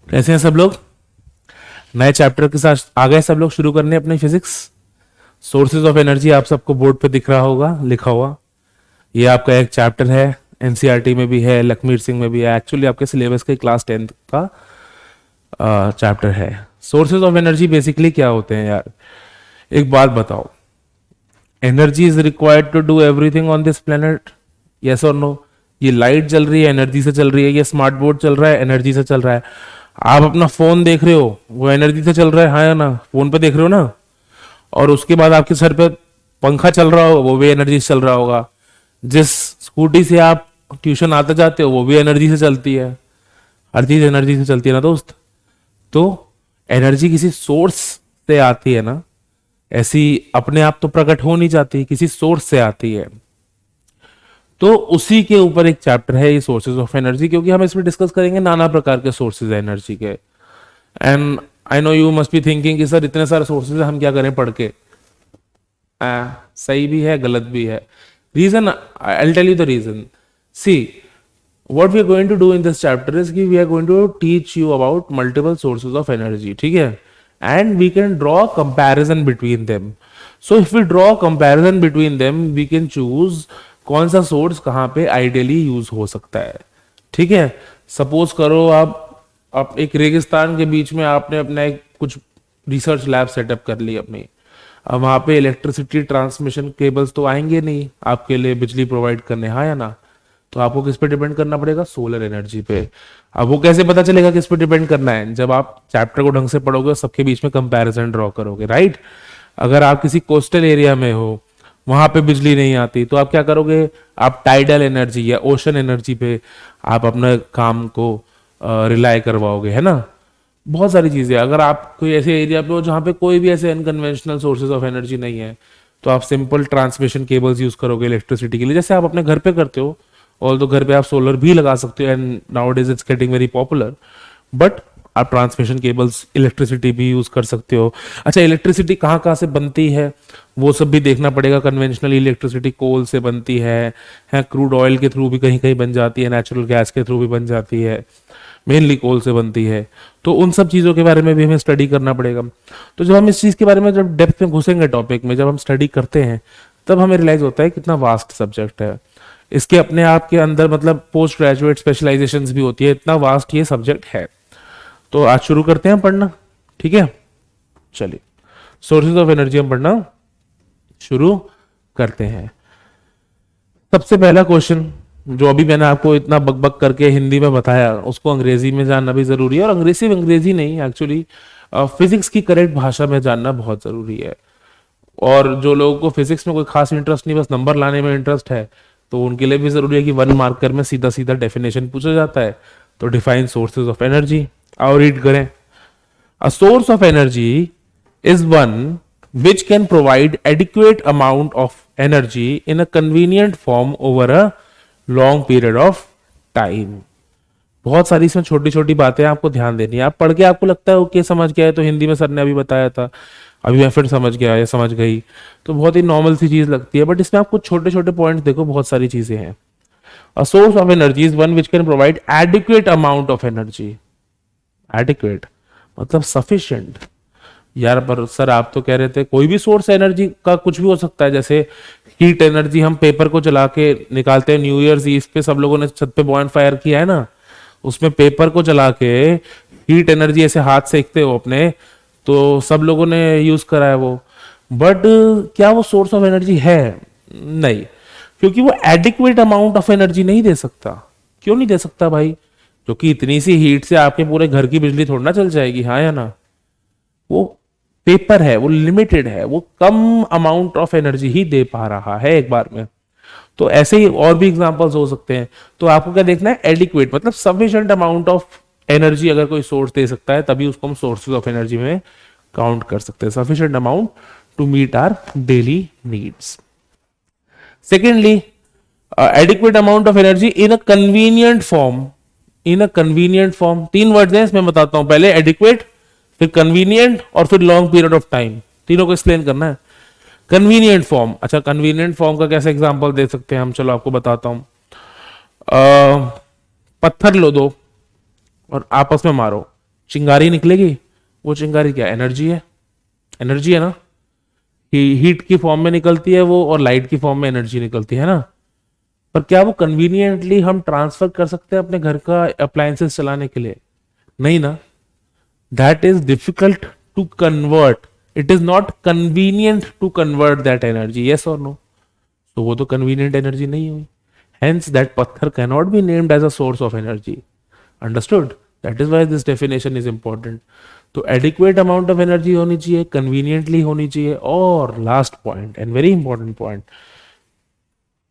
कैसे हैं सब लोग? नए चैप्टर के साथ आ गए सब लोग शुरू करने अपनी फिजिक्स। सोर्सेज ऑफ एनर्जी आप सबको बोर्ड पे दिख रहा होगा लिखा हुआ। ये आपका एक चैप्टर है, एनसीईआरटी में भी है, लखमीर सिंह में भी है, एक्चुअली आपके सिलेबस के क्लास 10th का चैप्टर है। सोर्सेज ऑफ एनर्जी बेसिकली क्या होते हैं यार? एक बात बताओ, energy is required to do everything on this planet, yes or no? ये लाइट जल रही है एनर्जी से चल रही है, ये स्मार्ट बोर्ड चल रहा है एनर्जी से चल रहा है, आप अपना फोन देख रहे हो वो एनर्जी से चल रहा है, हाँ या ना? फोन पे देख रहे हो ना? और उसके बाद आपके सर पे पंखा चल रहा हो वो भी एनर्जी से चल रहा होगा। जिस स्कूटी से आप ट्यूशन आते जाते हो वो भी एनर्जी से चलती है। हर चीज एनर्जी से चलती है ना दोस्त। तो एनर्जी किसी सोर्स से आती है ना, ऐसी अपने आप तो प्रकट हो नहीं जाती, किसी सोर्स से आती है। तो उसी के ऊपर एक चैप्टर है ये सोर्सेज ऑफ एनर्जी, क्योंकि हम इसमें डिस्कस करेंगे नाना प्रकार के सोर्सेज एनर्जी के। And I know you must be thinking कि सर इतने सारे सोर्सेज हम क्या करें पढ़ के। सही भी है गलत भी है। Reason I tell you the reason. See what we are going to do in this chapter is कि we are going to teach you about multiple sources of energy, ठीक है? And we can draw a comparison between them. So if we draw a comparison between them, we can choose कौन सा source कहाँ पे ideally use हो सकता है, ठीक है? सपोज करो आप एक रेगिस्तान के बीच में आपने अपना एक कुछ रिसर्च लैब सेटअप कर ली अपनी। अब वहां पे इलेक्ट्रिसिटी ट्रांसमिशन केबल्स तो आएंगे नहीं आपके लिए बिजली प्रोवाइड करने, हाँ या ना? तो आपको किस पे डिपेंड करना पड़ेगा? सोलर एनर्जी पे। अब वो कैसे पता चलेगा किस पे डिपेंड करना है? जब आप चैप्टर को ढंग से पढ़ोगे और सबके बीच में कंपैरिजन ड्रॉ करोगे, राइट? अगर आप किसी कोस्टल एरिया में हो, वहां पे बिजली नहीं आती, तो आप क्या करोगे? आप टाइडल एनर्जी या ओशन एनर्जी पे आप अपने काम को रिलाय करवाओगे, है ना? बहुत सारी चीजें। अगर आप कोई ऐसे एरिया पे हो जहाँ पे कोई भी ऐसे अनकन्वेंशनल सोर्सेज ऑफ एनर्जी नहीं है, तो आप सिंपल ट्रांसमिशन केबल्स यूज करोगे इलेक्ट्रिसिटी के लिए, जैसे आप अपने घर पे करते हो। ऑल तो घर पे आप सोलर भी लगा सकते हो, and now days it's getting very popular. But आप ट्रांसमिशन केबल्स इलेक्ट्रिसिटी भी यूज कर सकते हो। अच्छा, इलेक्ट्रिसिटी कहाँ कहाँ से बनती है वो सब भी देखना पड़ेगा। कन्वेंशनल इलेक्ट्रिसिटी कोल से बनती है क्रूड ऑयल के थ्रू भी कहीं कहीं बन जाती है, नेचुरल गैस के थ्रू भी बन जाती है, मेनली कोल से बनती है। तो उन सब चीज़ों के बारे में भी हमें स्टडी करना पड़ेगा। तो जब हम इस चीज़ के बारे में जब डेप्थ में घुसेंगे टॉपिक में, जब हम स्टडी करते हैं, तब हमें रियलाइज होता है कितना वास्ट सब्जेक्ट है। इसके अपने आप के अंदर मतलब पोस्ट ग्रेजुएट स्पेशलाइजेशंस भी होती है, इतना वास्ट ये सब्जेक्ट है। तो आज शुरू करते हैं पढ़ना, ठीक है? चलिए, सोर्सेज ऑफ एनर्जी हम पढ़ना शुरू करते हैं। सबसे पहला क्वेश्चन जो अभी मैंने आपको इतना बकबक करके हिंदी में बताया, उसको अंग्रेजी में जानना भी जरूरी है। और अंग्रेजी नहीं, एक्चुअली फिजिक्स की करेक्ट भाषा में जानना बहुत जरूरी है। और जो लोगों को फिजिक्स में कोई खास इंटरेस्ट नहीं, बस नंबर लाने में इंटरेस्ट है, तो उनके लिए भी जरूरी है कि 1 मार्कर में सीधा सीधा डेफिनेशन पूछा जाता है। तो डिफाइन सोर्सेज ऑफ एनर्जी, और रीड करें। अ source of energy is one which can provide adequate amount of energy in a convenient form over a long period of time। बहुत सारी इसमें छोटी छोटी बातें आपको ध्यान देनी है। आप पढ़ के आपको लगता है ओके समझ गया है, तो हिंदी में सर ने अभी बताया था, अभी मैं फिर समझ गया या समझ गई, तो बहुत ही नॉर्मल सी चीज लगती है। बट इसमें आप कुछ छोटे छोटे पॉइंट्स देखो, बहुत सारी चीजें हैं। अ source of energy is one which can provide adequate amount of energy. Adequate मतलब सफिशिएंट। यार पर सर आप तो कह रहे थे कोई भी सोर्स एनर्जी का कुछ भी हो सकता है, जैसे हीट एनर्जी हम पेपर को जला के निकालते हैं। न्यू ईयर्स ईव पे सब लोगों ने छत पे बॉन फायर किया है ना, उसमें पेपर को जला के हीट एनर्जी ऐसे हाथ सेकते हो अपने, तो सब लोगों ने यूज करा है वो। बट क्या वो सोर्स ऑफ एनर्जी है? नहीं, क्योंकि वो एडिक्वेट अमाउंट ऑफ एनर्जी नहीं दे सकता। क्यों नहीं दे सकता भाई? क्योंकि इतनी सी हीट से आपके पूरे घर की बिजली थोड़ा ना चल जाएगी, हाँ या ना? वो पेपर है, वो लिमिटेड है, वो कम अमाउंट ऑफ एनर्जी ही दे पा रहा है एक बार में। तो ऐसे ही और भी एग्जांपल्स हो सकते हैं। तो आपको क्या देखना है? एडिक्वेट मतलब सफिशिएंट अमाउंट ऑफ एनर्जी अगर कोई सोर्स दे सकता है, तभी उसको हम सोर्सेज ऑफ एनर्जी में काउंट कर सकते हैं। Sufficient amount to meet our daily needs. Secondly, adequate amount of energy in a convenient form. In a convenient form, 3 words हैं इसमें, बताता हूं। पहले एडिक्वेट, फिर कन्वीनियंट, और फिर लॉन्ग पीरियड ऑफ टाइम। तीनों को एक्सप्लेन करना है। कन्वीनियंट फॉर्म, अच्छा कन्वीनियंट फॉर्म का कैसे एग्जांपल दे सकते हैं हम? चलो आपको बताता हूं। पत्थर लो दो और आपस में मारो, चिंगारी निकलेगी, वो चिंगारी क्या एनर्जी है, एनर्जी है ना, हीट की फॉर्म में निकलती है वो, और लाइट की फॉर्म में एनर्जी निकलती है ना। पर क्या वो कन्वीनियंटली हम ट्रांसफर कर सकते हैं अपने घर का अप्लायंसेस चलाने के लिए? नहीं ना, that is difficult to convert, it is not convenient to convert that energy, yes or no? तो वो तो कन्वीनियंट एनर्जी नहीं हुई, हेंस दैट पत्थर cannot be named as a source of energy. Understood? That is why this definition is important. तो adequate amount of energy होनी चाहिए, conveniently होनी चाहिए, और last point and very important point,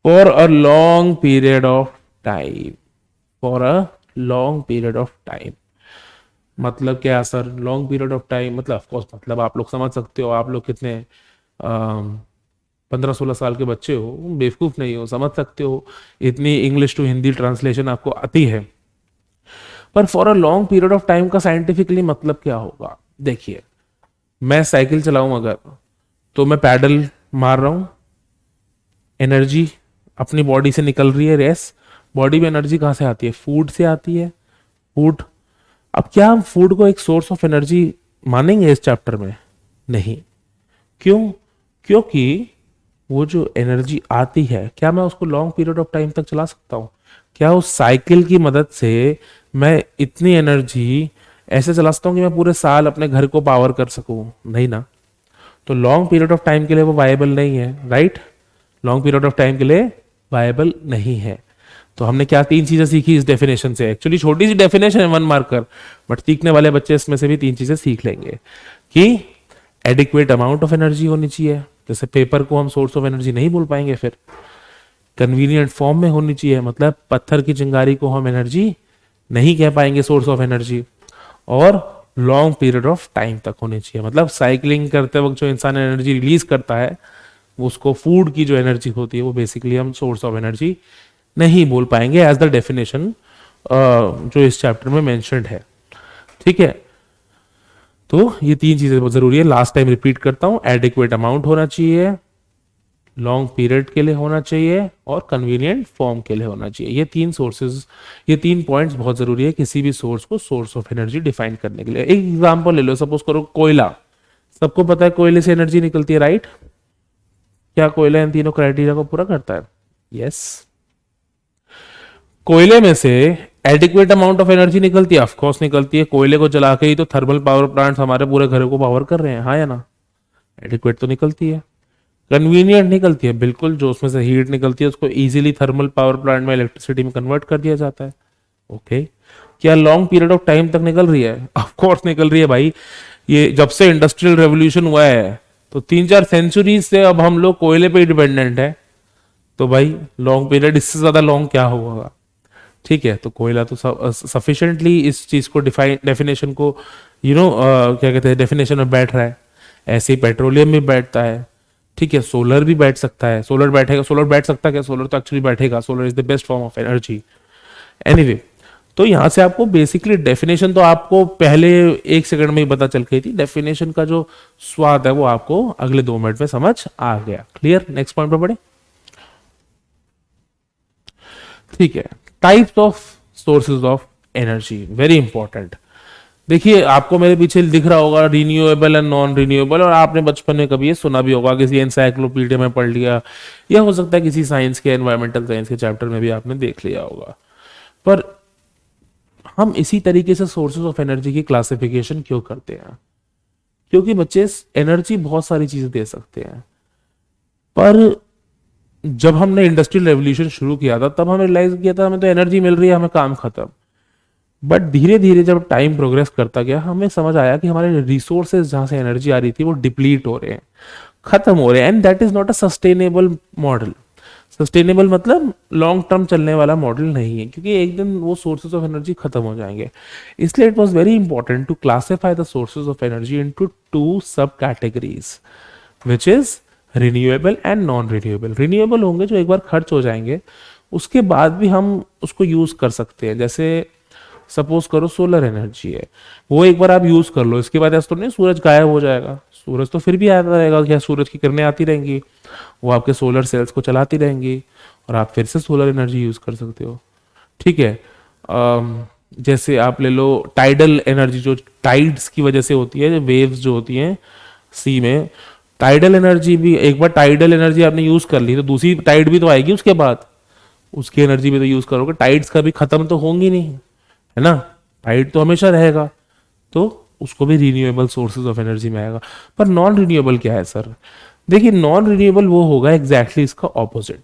for a long period of time, for a long period of time. मतलब क्या sir long period of time? मतलब of course, मतलब आप लोग समझ सकते हो, आप लोग कितने 15-16 साल के बच्चे हो, बेवकूफ नहीं हो, समझ सकते हो, इतनी इंग्लिश टू हिंदी ट्रांसलेशन आपको आती है। पर for a long period of time का साइंटिफिकली मतलब क्या होगा? देखिए, मैं साइकिल चलाऊं अगर, तो मैं पैडल मार रहा हूं, एनर्जी अपनी बॉडी से निकल रही है, रेस, बॉडी में एनर्जी कहां से आती है? फूड से आती है, फूड। अब क्या हम फूड को एक सोर्स ऑफ एनर्जी मानेंगे इस चैप्टर में? नहीं। क्यों? क्योंकि वो जो एनर्जी आती है, क्या मैं उसको लॉन्ग पीरियड ऑफ टाइम तक चला सकता हूं? क्या उस साइकिल की मदद से मैं इतनी एनर्जी ऐसे चला सकता हूं कि मैं पूरे साल अपने घर को पावर कर सकूं? नहीं ना। तो लॉन्ग पीरियड ऑफ टाइम के लिए वो वायबल नहीं है, right? Long period of time के लिए वायबल नहीं है। तो हमने क्या तीन चीजें सीखी इस डेफिनेशन से? एक्चुअली छोटी सी डेफिनेशन है, 1 मार्कर, बट सीखने वाले बच्चे इसमें से भी तीन चीजें सीख लेंगे कि एडिक्वेट अमाउंट ऑफ एनर्जी होनी चाहिए, जैसे पेपर को हम सोर्स ऑफ एनर्जी नहीं बोल पाएंगे, फिर कन्वीनियंट फॉर्म में होनी चाहिए, मतलब पत्थर की चिंगारी को हम एनर्जी नहीं कह पाएंगे सोर्स ऑफ एनर्जी, और लॉन्ग पीरियड ऑफ टाइम तक होनी चाहिए, मतलब साइकिलिंग करते वक्त जो इंसान एनर्जी रिलीज करता है, उसको फूड की जो एनर्जी होती है वो बेसिकली हम सोर्स ऑफ एनर्जी नहीं बोल पाएंगे एज द डेफिनेशन जो इस चैप्टर में मेंशन्ड है। ठीक है, तो ये तीन चीजें बहुत जरूरी है, लास्ट टाइम रिपीट करता हूं, एडिक्वेट अमाउंट होना चाहिए, लॉन्ग पीरियड के लिए होना चाहिए, और कन्वीनियंट फॉर्म के लिए होना चाहिए। ये तीन सोर्सेज, ये तीन पॉइंट्स बहुत जरूरी है किसी भी सोर्स को सोर्स ऑफ एनर्जी डिफाइन करने के लिए। एक एग्जांपल ले लो, सपोज करो कोयला, सबको पता है कोयले से एनर्जी निकलती है, राइट? क्या कोयला इन तीनों क्राइटेरिया को पूरा करता है? यस। कोयले में से एडिक्वेट अमाउंट ऑफ एनर्जी निकलती है, ऑफकोर्स निकलती है। कोयले को जला के ही तो थर्मल पावर प्लांट्स हमारे पूरे घर को पावर कर रहे हैं, हाँ या ना? एडिक्वेट तो निकलती है। कन्वीनियंट निकलती है, बिल्कुल, जो उसमें से हीट निकलती है उसको इजीली थर्मल पावर प्लांट में इलेक्ट्रिसिटी में कन्वर्ट कर दिया जाता है। ओके, क्या लॉन्ग पीरियड ऑफ टाइम तक निकल रही है? ऑफकोर्स निकल रही है भाई। ये जब से इंडस्ट्रियल रेवोल्यूशन हुआ है तो 3-4 सेंचुरीज से अब हम लोग कोयले पे ही डिपेंडेंट है, तो भाई लॉन्ग पीरियड इससे ज्यादा लॉन्ग क्या होगा? ठीक है, तो कोयला तो सफिशिएंटली इस चीज को डेफिनेशन को क्या कहते हैं, डेफिनेशन में बैठ रहा है। ऐसे ही पेट्रोलियम भी बैठता है, ठीक है, सोलर भी बैठ सकता है। सोलर बैठेगा, सोलर बैठ सकता है क्या? सोलर तो एक्चुअली बैठेगा, solar is the best form of energy. Anyway, तो यहां से आपको बेसिकली डेफिनेशन तो आपको पहले 1 सेकंड में ही पता चल गई थी, डेफिनेशन का जो स्वाद है वो आपको अगले 2 मिनट में समझ आ गया। क्लियर? नेक्स्ट पॉइंट पर बढ़े। ठीक है, types of sources of energy, very important. देखिए, आपको मेरे पीछे दिख रहा होगा रिन्यूएबल एंड नॉन रिन्यूएबल, और आपने बचपन में कभी ये सुना भी होगा, किसी एनसाइक्लोपीडिया में पढ़ लिया, या हो सकता है किसी साइंस के, एनवायरमेंटल साइंस के चैप्टर में भी आपने देख लिया होगा। पर हम इसी तरीके से सोर्सेज ऑफ एनर्जी की क्लासिफिकेशन क्यों करते हैं? क्योंकि बच्चे एनर्जी बहुत सारी चीजें दे सकते हैं, पर जब हमने इंडस्ट्रियल रेवोल्यूशन शुरू किया था तब हमें रियलाइज किया था हमें तो एनर्जी मिल रही है, हमें काम खत्म। बट धीरे धीरे जब टाइम प्रोग्रेस करता गया, हमें समझ आया कि हमारे रिसोर्सेज जहां से एनर्जी आ रही थी वो डिप्लीट हो रहे हैं, खत्म हो रहे हैं, and that is not a sustainable model. Sustainable मतलब लॉन्ग टर्म चलने वाला मॉडल नहीं है, क्योंकि एक दिन वो सोर्सेज ऑफ एनर्जी खत्म हो जाएंगे। इसलिए it was very important to classify the sources of energy into 2 sub categories, which is renewable and non renewable. Renewable होंगे जो एक बार खर्च हो जाएंगे, उसके बाद भी हम उसको यूज कर सकते हैं। जैसे सपोज करो सोलर एनर्जी है, वो एक बार आप यूज कर लो, इसके बाद ऐसा तो नहीं सूरज गायब हो जाएगा, सूरज तो फिर भी आता रहेगा, क्या सूरज की किरणें आती रहेंगी, वो आपके सोलर सेल्स को चलाती रहेंगी, और आप फिर से सोलर एनर्जी यूज कर सकते हो। ठीक है, जैसे आप ले लो टाइडल एनर्जी, जो टाइड्स की वजह से होती है, वेव्स जो होती हैं सी में, टाइडल एनर्जी भी, एक बार टाइडल एनर्जी आपने यूज कर ली तो दूसरी टाइड भी तो आएगी उसके बाद, उसकी एनर्जी भी तो यूज करोगे, टाइड्स का भी खत्म तो होंगी नहीं, है ना, टाइड तो हमेशा रहेगा, तो उसको भी रिन्यूएबल सोर्सेज ऑफ एनर्जी में आएगा। पर नॉन रिन्यूएबल क्या है सर? देखिए नॉन रिन्यूएबल वो होगा एग्जैक्टली इसका ऑपोजिट,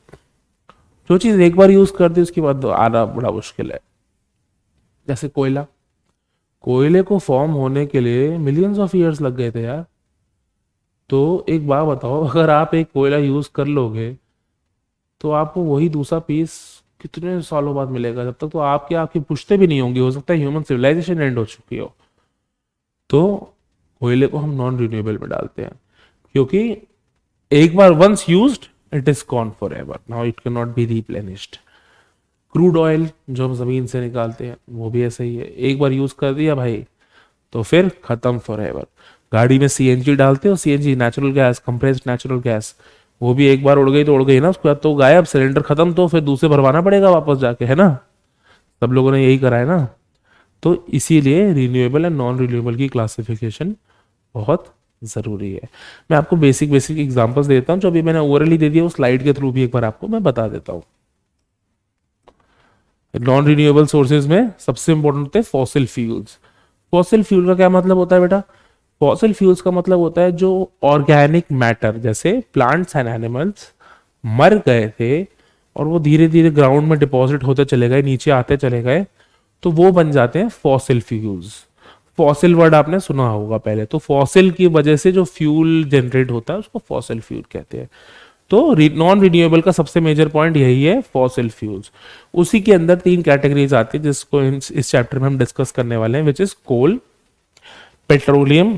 जो चीज एक बार यूज कर दी उसके बाद तो आना बड़ा मुश्किल है। जैसे कोयला, कोयले को फॉर्म होने के लिए मिलियंस ऑफ ईयर्स लग गए थे यार। तो एक बात बताओ, अगर आप एक कोयला यूज कर लोगे तो आपको वही दूसरा पीस कितने सालों बाद मिलेगा? जब तक तो आपकी पुश्ते भी नहीं होंगी, हो सकता है ह्यूमन सिविलाइजेशन एंड हो चुकी हो। तो कोयले को हम नॉन रिन्यूएबल में डालते हैं, क्योंकि एक बार once used it is gone for ever, now it can not be replenished. Crude oil जो हम जमीन से निकालते हैं वो भी ऐसे ही है, एक बार यूज कर दिया भाई तो फिर खत्म फॉर एवर। गाड़ी में सीएनजी डालते हो, CNG natural gas, compressed natural gas, वो भी एक बार उड़ गई तो उड़ गई ना, उसके बाद तो गायब, सिलेंडर खत्म, तो फिर दूसरे भरवाना पड़ेगा वापस जाके, है ना। सब लोगों ने यही करा है ना। तो इसीलिए रिन्यूएबल एंड नॉन रिन्यूएबल की क्लासिफिकेशन बहुत जरूरी है। मैं आपको बेसिक बेसिक एग्जांपल्स देता हूं, जो अभी मैंने ओवरली दे दिया, उस स्लाइड के थ्रू भी एक बार आपको मैं बता देता हूं। नॉन रिन्यूएबल सोर्सेज में सबसे इंपॉर्टेंट होते हैं फॉसिल फ्यूल्स। फॉसिल फ्यूल का क्या मतलब होता है बेटा? फॉसिल फ्यूल्स का मतलब होता है जो ऑर्गेनिक मैटर, जैसे प्लांट्स एंड एनिमल्स मर गए थे और वो धीरे धीरे ग्राउंड में डिपॉजिट होते चले गए, नीचे आते चले गए, तो वो बन जाते हैं फॉसिल फ्यूल्स। फॉसिल वर्ड आपने सुना होगा पहले, तो फॉसिल की वजह से जो फ्यूल जनरेट होता है उसको फॉसिल फ्यूल कहते हैं। तो नॉन रिन्यूएबल का सबसे मेजर पॉइंट यही है, फॉसिल फ्यूल्स। उसी के अंदर 3 कैटेगरीज आती है जिसको इस चैप्टर में हम डिस्कस करने वाले हैं, which is coal, petroleum,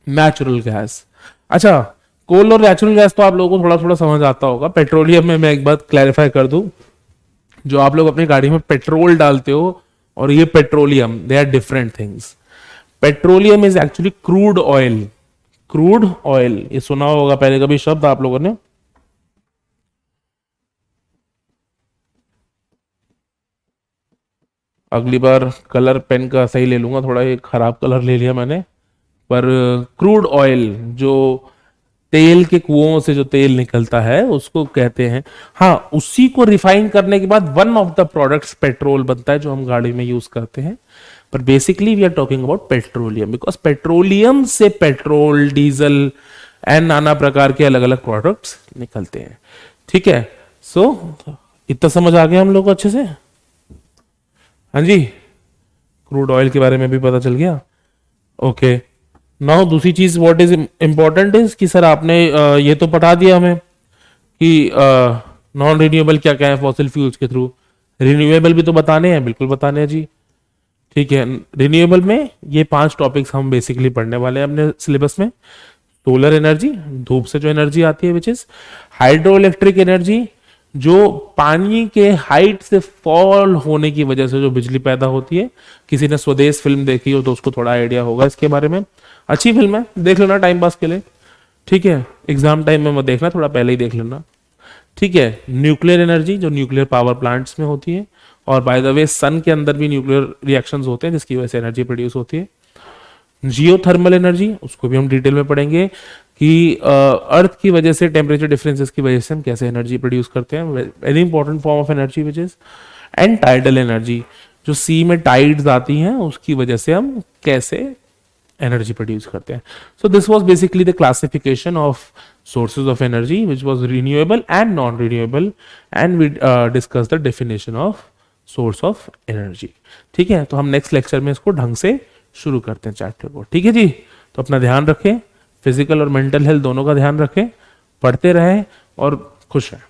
natural gas. अच्छा, कोल और नेचुरल गैस तो आप लोगों को थोड़ा थोड़ा समझ आता होगा। पेट्रोलियम में मैं एक बात क्लैरिफाई कर दूं, जो आप लोग अपनी गाड़ी में पेट्रोल डालते हो और ये petroleum, they are different things. Petroleum is actually crude oil. Crude oil ये सुना होगा पहले कभी शब्द आप लोगों ने? अगली बार कलर पेन का सही ले लूंगा, थोड़ा ये खराब कलर ले लिया मैंने। पर क्रूड ऑयल, जो तेल के कुओं से जो तेल निकलता है उसको कहते हैं। हाँ, उसी को रिफाइन करने के बाद one of the products petrol बनता है, जो हम गाड़ी में यूज करते हैं। पर basically we are talking about petroleum, because petroleum से पेट्रोल, डीजल एंड नाना प्रकार के अलग अलग प्रोडक्ट्स निकलते हैं। ठीक है, सो इतना समझ आ गया हम लोग को अच्छे से? हाँ जी, क्रूड ऑयल के बारे में भी पता चल गया। ओके, नाउ दूसरी चीज व्हाट इज इंपॉर्टेंट इज कि सर आपने ये तो बता दिया हमें कि नॉन रिन्यूएबल क्या क्या है फॉसिल फ्यूल्स के थ्रू, रिन्यूएबल भी तो बताने हैं, बिल्कुल बताने हैं जी। ठीक है, रिन्यूएबल में ये 5 टॉपिक्स हम बेसिकली पढ़ने वाले हैं अपने सिलेबस में। सोलर एनर्जी, धूप से जो एनर्जी आती है, which is hydro electric energy, जो पानी के हाइट से फॉल होने की वजह से जो बिजली पैदा होती है। किसी ने स्वदेश फिल्म देखी हो तो उसको थोड़ा आइडिया होगा इसके बारे में। अच्छी फिल्म है, देख लेना टाइम पास के लिए। ठीक है, एग्जाम टाइम में मत देखना, थोड़ा पहले ही देख लेना। ठीक है, न्यूक्लियर एनर्जी, जो न्यूक्लियर पावर प्लांट्स में होती है, और बाय द वे सन के अंदर भी न्यूक्लियर रिएक्शंस होते हैं जिसकी वजह से एनर्जी प्रोड्यूस होती है। जियोथर्मल एनर्जी, उसको भी हम डिटेल में पढ़ेंगे कि अर्थ की वजह से, टेम्परेचर डिफरेंसेस की वजह से हम कैसे एनर्जी प्रोड्यूस करते हैं, very important form of energy which is. And tidal energy, जो सी में टाइड्स आती हैं उसकी वजह से हम कैसे एनर्जी प्रोड्यूस करते हैं। So this was basically the classification of sources of energy which was renewable and non renewable, and we discussed the definition of source of energy। ठीक है, तो हम नेक्स्ट लेक्चर में इसको ढंग से शुरू करते हैं चैप्टर को। ठीक है जी, तो अपना ध्यान रखें, फिजिकल और मेंटल हेल्थ दोनों का ध्यान रखें, पढ़ते रहें और खुश रहें।